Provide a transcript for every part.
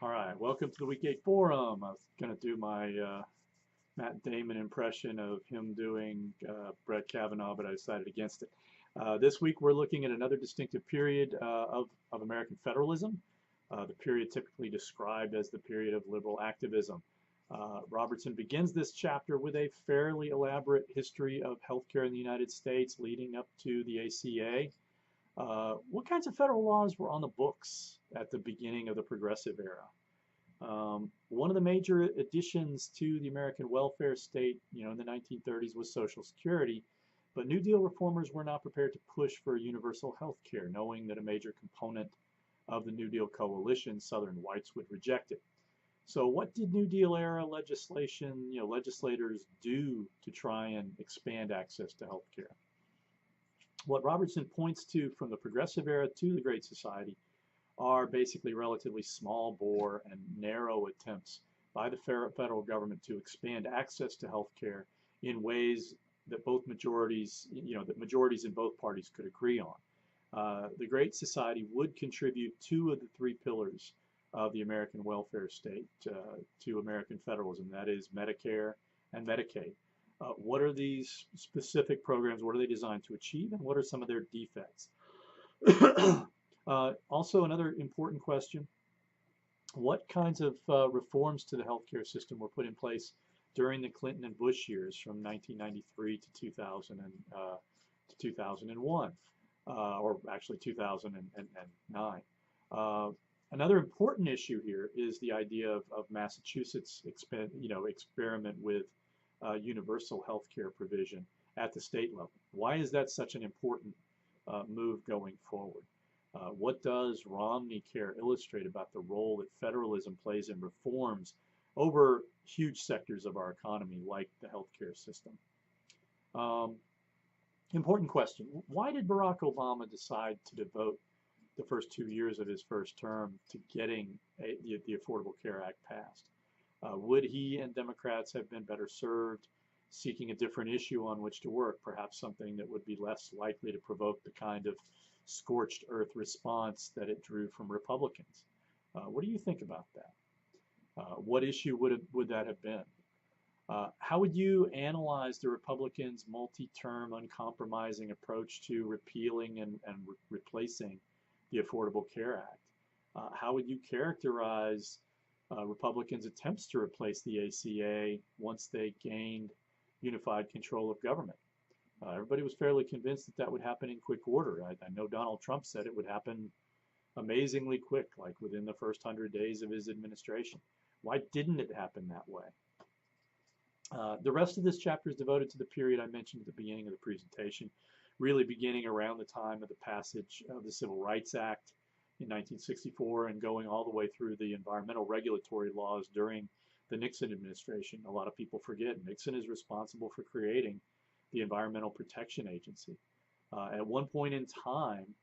All right, welcome to the Week 8 Forum. I was going to do my Matt Damon impression of him doing Brett Kavanaugh, but I decided against it. This week we're looking at another distinctive period of American federalism, the period typically described as the period of liberal activism. Robertson begins this chapter with a fairly elaborate history of healthcare in the United States leading up to the ACA. What kinds of federal laws were on the books at the beginning of the progressive era? One of the major additions to the American welfare state, in the 1930s was Social Security, but New Deal reformers were not prepared to push for universal health care, knowing that a major component of the New Deal coalition, Southern whites, would reject it. So what did New Deal era legislators do to try and expand access to health care? What Robertson points to from the progressive era to the Great Society are basically relatively small bore and narrow attempts by the federal government to expand access to health care in ways that majorities in both parties could agree on. The Great Society would contribute two of the three pillars of the American welfare state to American federalism, that is Medicare and Medicaid. What are these specific programs? What are they designed to achieve, and what are some of their defects? Also, another important question, what kinds of reforms to the healthcare system were put in place during the Clinton and Bush years from 1993 to 2001, or actually 2009? Another important issue here is the idea of Massachusetts experiment with universal health care provision at the state level. Why is that such an important move going forward? What does Romney Care illustrate about the role that federalism plays in reforms over huge sectors of our economy, like the healthcare system? Important question. Why did Barack Obama decide to devote the first 2 years of his first term to getting the Affordable Care Act passed? Would he and Democrats have been better served seeking a different issue on which to work, perhaps something that would be less likely to provoke the kind of scorched earth response that it drew from Republicans? What do you think about that? What issue would that have been? How would you analyze the Republicans' multi-term, uncompromising approach to repealing and replacing the Affordable Care Act? How would you characterize Republicans' attempts to replace the ACA once they gained unified control of government? Everybody was fairly convinced that that would happen in quick order. I know Donald Trump said it would happen amazingly quick, like within the first 100 days of his administration. Why didn't it happen that way? The rest of this chapter is devoted to the period I mentioned at the beginning of the presentation, really beginning around the time of the passage of the Civil Rights Act in 1964 and going all the way through the environmental regulatory laws during the Nixon administration. A lot of people forget Nixon is responsible for creating the Environmental Protection Agency. At one point in time,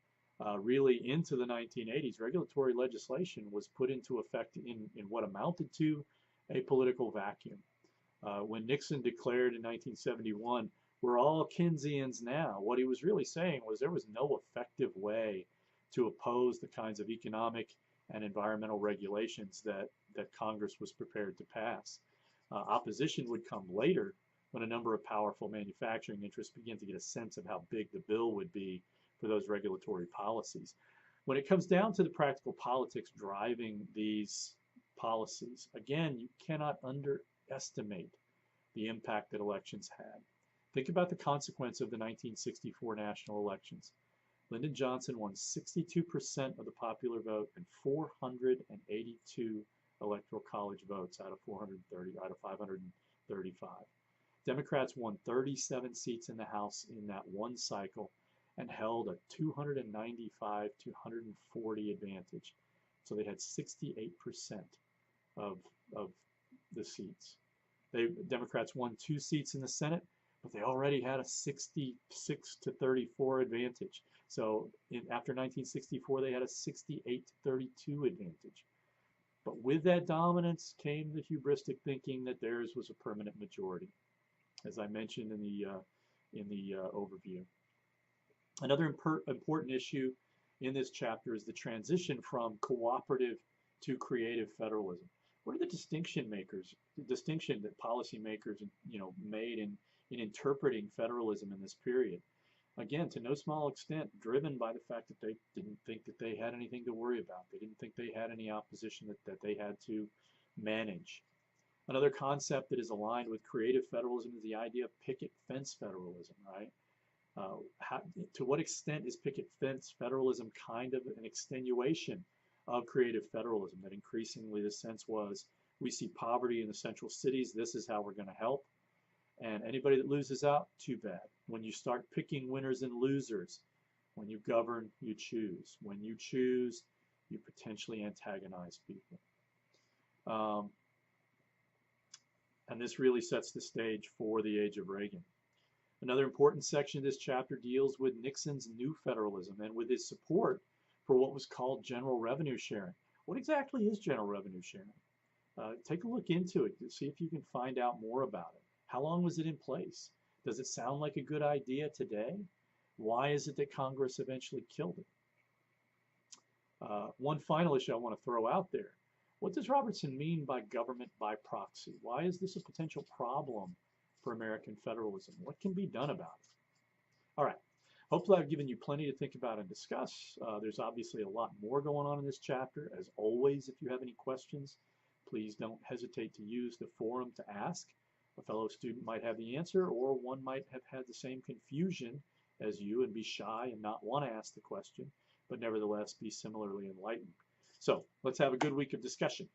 really into the 1980s, regulatory legislation was put into effect in what amounted to a political vacuum. When Nixon declared in 1971, we're all Keynesians now, what he was really saying was there was no effective way to oppose the kinds of economic and environmental regulations that Congress was prepared to pass. Opposition would come later when a number of powerful manufacturing interests begin to get a sense of how big the bill would be for those regulatory policies. When it comes down to the practical politics driving these policies, again, you cannot underestimate the impact that elections had. Think about the consequence of the 1964 national elections. Lyndon Johnson won 62% of the popular vote and 482 electoral college votes out of 535. Democrats won 37 seats in the House in that one cycle and held a 295 to 140 advantage. So they had 68% of the seats. Democrats won 2 seats in the Senate, but they already had a 66 to 34 advantage. So after 1964, they had a 68 to 32 advantage. But with that dominance came the hubristic thinking that theirs was a permanent majority, as I mentioned in the overview. Another important issue in this chapter is the transition from cooperative to creative federalism? What are the distinction makers, the distinction that policymakers, made in interpreting federalism in this period? Again, to no small extent, driven by the fact that they didn't think that they had anything to worry about. They didn't think they had any opposition that they had to manage. Another concept that is aligned with creative federalism is the idea of picket fence federalism, right? To what extent is picket fence federalism kind of an extenuation of creative federalism? That increasingly the sense was, we see poverty in the central cities, this is how we're going to help. And anybody that loses out, too bad. When you start picking winners and losers, when you govern, you choose. When you choose, you potentially antagonize people. And this really sets the stage for the age of Reagan. Another important section of this chapter deals with Nixon's new federalism and with his support for what was called general revenue sharing. What exactly is general revenue sharing? Take a look into it to see if you can find out more about it. How long was it in place? Does it sound like a good idea today? Why is it that Congress eventually killed it? One final issue I want to throw out there. What does Robertson mean by government by proxy? Why is this a potential problem for American federalism? What can be done about it? All right. Hopefully I've given you plenty to think about and discuss. There's obviously a lot more going on in this chapter. As always, if you have any questions, please don't hesitate to use the forum to ask. A fellow student might have the answer, or one might have had the same confusion as you and be shy and not want to ask the question, but nevertheless be similarly enlightened. So let's have a good week of discussion.